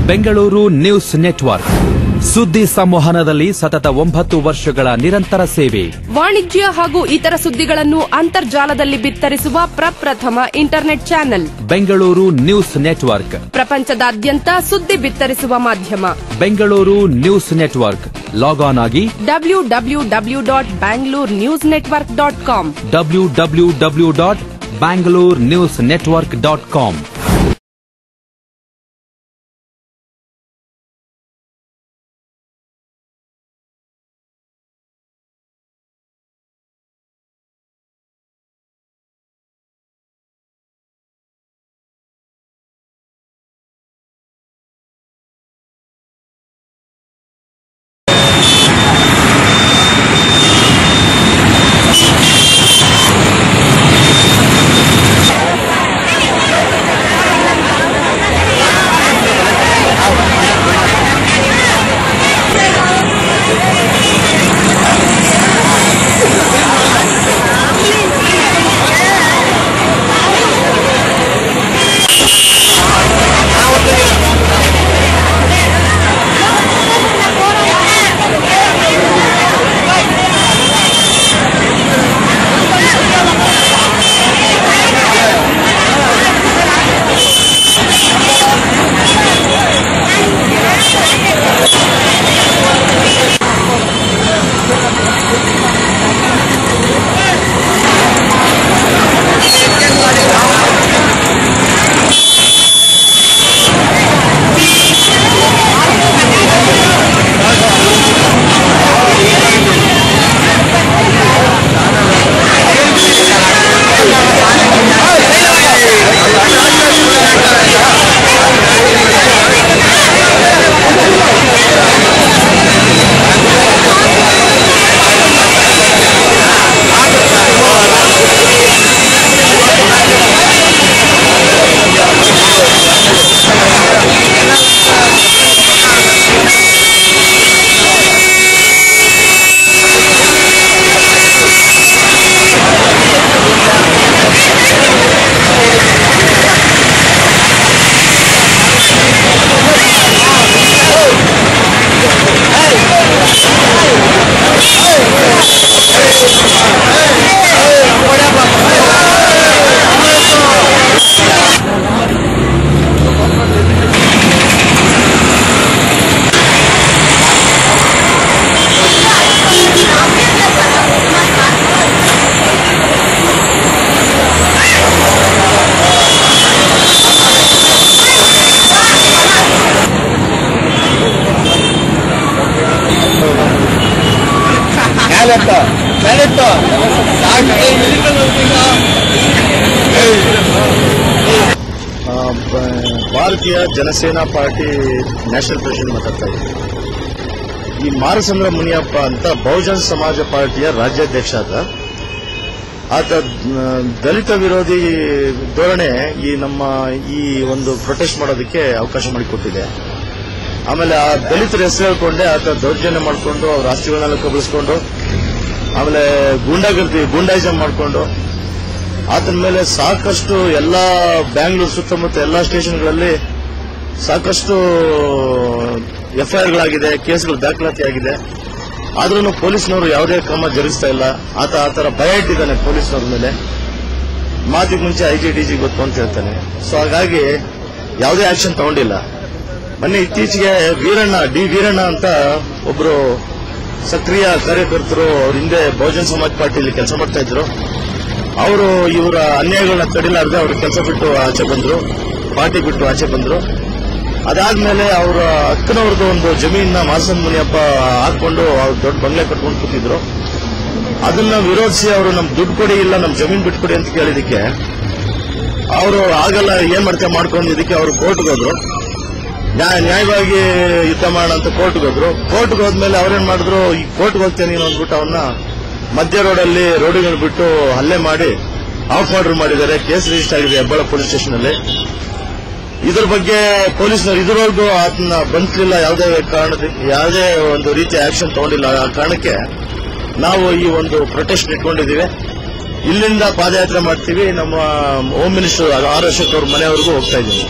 Bengaluru news network ಸುದ್ದಿ ಸಂವಹನದಲ್ಲಿ ಸತತ 9 ವರ್ಷಗಳ ನಿರಂತರ ಸೇವೆ. ವಾಣಿಜ್ಯ ಹಾಗೂ ಇತರ ಸುದ್ದಿಗಳನ್ನು ಅಂತರ್ಜಾಲದಲ್ಲಿ ಬಿತ್ತರಿಸುವ ಪ್ರಪ್ರಥಮ internet channel Bengaluru news network. ಪ್ರಪಂಚದಾದ್ಯಂತ ಸುದ್ದಿ ಬಿತ್ತರಿಸುವ ಮಾಧ್ಯಮ Bengaluru news network. Log on ಆಗಿ www.bangalore-newsnetwork.com www.bangalore-newsnetwork.com. ಭಾರತೀಯ ಜನಸೇನಾ ಪಾರ್ಟಿ ನ್ಯಾಷನಲ್ ಪ್ರೆಸಿಡೆಂಟ್ ಮಾತಾಡ್ತಾ ಇದ್ದಾರೆ. ಈ ಮಾರಸಂದ್ರ ಮುನಿಯಪ್ಪ ಅಂತ ಬಹುಜನ ಸಮಾಜ ಪಾರ್ಟಿಯ ರಾಜ್ಯಾಧ್ಯಕ್ಷ ಆತ ದಲಿತ ವಿರೋಧಿ ಧೋರಣೆ ಈ ಒಂದು ಪ್ರೊಟೆಸ್ಟ್ ಮಾಡೋದಕ್ಕೆ ಅವಕಾಶ ಮಾಡಿಕೊಟ್ಟಿದೆ. ಆಮೇಲೆ ಆ ದಲಿತರ ಹೆಸರು ಹೇಳ್ಕೊಂಡೆ ಆತ ದೌರ್ಜನ್ಯ ಮಾಡಿಕೊಂಡು ಅವ್ರ ಆಸ್ತಿಗಳನ್ನೆಲ್ಲ ಕಬಳಿಸ್ಕೊಂಡು ಆಮೇಲೆ ಗೂಂಡಾಯಿಸಂ ಮಾಡಿಕೊಂಡು ಆತನ ಮೇಲೆ ಸಾಕಷ್ಟು ಎಲ್ಲಾ ಬ್ಯಾಂಗ್ಳೂರು ಸುತ್ತಮುತ್ತ ಎಲ್ಲಾ ಸ್ಟೇಷನ್ಗಳಲ್ಲಿ ಸಾಕಷ್ಟು ಎಫ್ಐಆರ್ಗಳಾಗಿದೆ, ಕೇಸ್ಗಳು ದಾಖಲಾತಿ ಆಗಿದೆ. ಆದ್ರೂ ಪೊಲೀಸ್ನವರು ಯಾವುದೇ ಕ್ರಮ ಜರುಗಿಸ್ತಾ ಇಲ್ಲ. ಆತ ಆತರ ಭಯ ಇಟ್ಟಿದ್ದಾನೆ ಪೊಲೀಸ್ನವ್ರ ಮೇಲೆ. ಮಾತಿಗೆ ಮುಂಚೆ IGDG ಗೊತ್ತು ಅಂತ ಹೇಳ್ತಾನೆ. ಸೊ ಹಾಗಾಗಿ ಯಾವುದೇ ಆಕ್ಷನ್ ತಗೊಂಡಿಲ್ಲ. ಮೊನ್ನೆ ಇತ್ತೀಚೆಗೆ ಡಿ ವೀರಣ್ಣ ಅಂತ ಒಬ್ರು ಸಕ್ರಿಯ ಕಾರ್ಯಕರ್ತರು ಅವ್ರ ಹಿಂದೆ ಬಹುಜನ ಸಮಾಜ ಪಾರ್ಟಿಯಲ್ಲಿ ಕೆಲಸ ಮಾಡ್ತಾ ಇದ್ರು. ಅವರು ಇವರ ಅನ್ಯಾಯಗಳನ್ನ ತಡಿಲಾರದೆ ಅವರು ಕೆಲಸ ಬಿಟ್ಟು ಆಚೆ ಬಂದ್ರು, ಪಾರ್ಟಿ ಬಿಟ್ಟು ಆಚೆ ಬಂದ್ರು. ಅದಾದ್ಮೇಲೆ ಅವರ ಅಕ್ಕನವ್ರದ್ದು ಒಂದು ಜಮೀನ ಮಾರಸಂದ್ರ ಮುನಿಯಪ್ಪ ಹಾಕೊಂಡು ಅವ್ರು ದೊಡ್ಡ ಬಂಗ್ಲೆ ಕಟ್ಕೊಂಡು ಕೂತಿದ್ರು. ಅದನ್ನ ವಿರೋಧಿಸಿ ಅವರು ನಮ್ ದುಡ್ಡು ಕೊಡಿ, ಇಲ್ಲ ನಮ್ ಜಮೀನ್ ಬಿಟ್ಕೊಡಿ ಅಂತ ಕೇಳಿದಕ್ಕೆ ಅವರು ಆಗಲ್ಲ, ಏನ್ ಮಾಡ್ತಾ ಮಾಡ್ಕೊಂಡು ಇದಕ್ಕೆ ಅವರು ಕೋರ್ಟ್ಗೆ ಹೋದ್ರು. ನ್ಯಾಯವಾಗಿ ಯುದ್ಧ ಮಾಡೋಣ ಅಂತ ಕೋರ್ಟ್ಗೆ ಹೋದ್ರು. ಕೋರ್ಟ್ಗೆ ಹೋದ್ಮೇಲೆ ಅವ್ರೇನ್ ಮಾಡಿದ್ರು, ಈ ಕೋರ್ಟ್ಗೆ ಹೋಗ್ತೇನೆ ನೀನು ಅಂದ್ಬಿಟ್ಟು ಅವನ್ನ ಮಧ್ಯ ರೋಡಲ್ಲಿ ರೋಡಿಗಳು ಬಿಟ್ಟು ಹಲ್ಲೆ ಮಾಡಿ ಆಫ್ ಆರ್ಡರ್ ಮಾಡಿದ್ದಾರೆ. ಕೇಸ್ ರಿಜಿಸ್ಟರ್ ಆಗಿದೆ ಹೆಬ್ಬಾಳ ಪೊಲೀಸ್ ಸ್ಟೇಷನ್ ಅಲ್ಲಿ. ಇದ್ರ ಬಗ್ಗೆ ಪೊಲೀಸ್ನವರು ಇದುವರೆಗೂ ಅದನ್ನ ಬಂದಿಲ್ಲ, ಯಾವುದೇ ಒಂದು ರೀತಿಯ ಆಕ್ಷನ್ ತಗೊಂಡಿಲ್ಲ. ಆ ಕಾರಣಕ್ಕೆ ನಾವು ಈ ಒಂದು ಪ್ರೊಟೆಸ್ಟ್ ಇಟ್ಕೊಂಡಿದ್ದೀವಿ. ಇಲ್ಲಿಂದ ಪಾದಯಾತ್ರೆ ಮಾಡ್ತೀವಿ. ನಮ್ಮ ಹೋಮ್ ಮಿನಿಸ್ಟರ್ ಆರ್ ಅಶೋಕ್ ಅವ್ರ ಮನೆಯವರೆಗೂ ಹೋಗ್ತಾ ಇದ್ದೀವಿ.